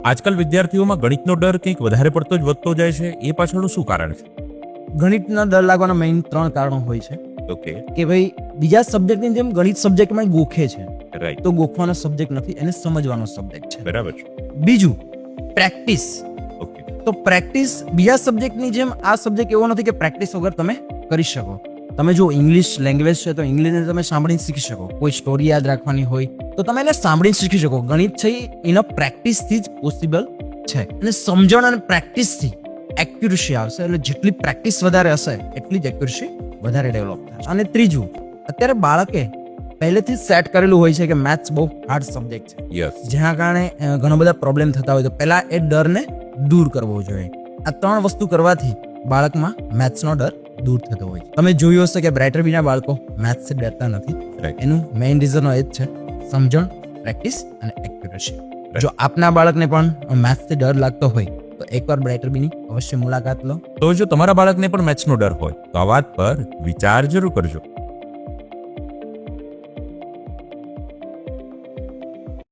આજકાલ વિદ્યાર્થીઓમાં ગણિતનો ડર કંઈક વધારે પડતો જ વધતો જાય છે, એ પાછળનું શું કારણ છે? ગણિતના ડર લાગવાના મેઇન 3 કારણો હોય છે ઓકે, કે ભાઈ બીજા સબ્જેક્ટની જેમ ગણિત સબ્જેક્ટમાં ગોખે છે રાઈટ, તો ગોખવાનો સબ્જેક્ટ નથી, એને સમજવાનો સબ્જેક્ટ છે. બરાબર છે. બીજું પ્રેક્ટિસ. ઓકે, તો પ્રેક્ટિસ બીજા સબ્જેક્ટની જેમ આ સબ્જેક્ટ એવો નથી કે પ્રેક્ટિસ વગર તમે કરી શકો. તમે જો ઇંગ્લિશ લેંગ્વેજ છે તો ઇંગ્લિશને તમે સાંભળીને શીખી શકો. કોઈ સ્ટોરી યાદ રાખવાની હોય તો તમે એને સાંભળીને શીખી શકો. ગણિત છે એના પ્રેક્ટિસથી જ પોસિબલ છે. અને સમજણ અને પ્રેક્ટિસથી એક્યુરસી આવશે. એટલે જેટલી પ્રેક્ટિસ વધારે હશે એટલી જ એક્યુરસી વધારે ડેવલપ થશે. અને ત્રીજું, અત્યારે બાળકે પહેલેથી જ સેટ કરેલું હોય છે કે મેથ્સ બહુ હાર્ડ સબ્જેક્ટ છે, યસ, જેના કારણે ઘણા બધા પ્રોબ્લેમ થતા હોય. તો પહેલા એ ડરને દૂર કરવો જોઈએ. આ 3 વસ્તુ કરવાથી બાળકમાં મેથ્સનો ડર દૂર થતો હોય છે. તમે જોયું હશે કે બ્રાઇટર બીના બાળકો મેથ્સથી ડરતા નથી. રાઈટ, એનું મેઇન રીઝન એ જ છે સમજણ, પ્રેક્ટિસ અને એક્યુરસી. જો આપના બાળકને પણ મેથ્સથી ડર લાગતો હોય તો એકવાર બ્રાઇટર બીની અવશ્ય મુલાકાત લો. તો જો તમારા બાળકને પણ મેથ્સનો ડર હોય તો આ વાત પર વિચાર જરૂર કરજો.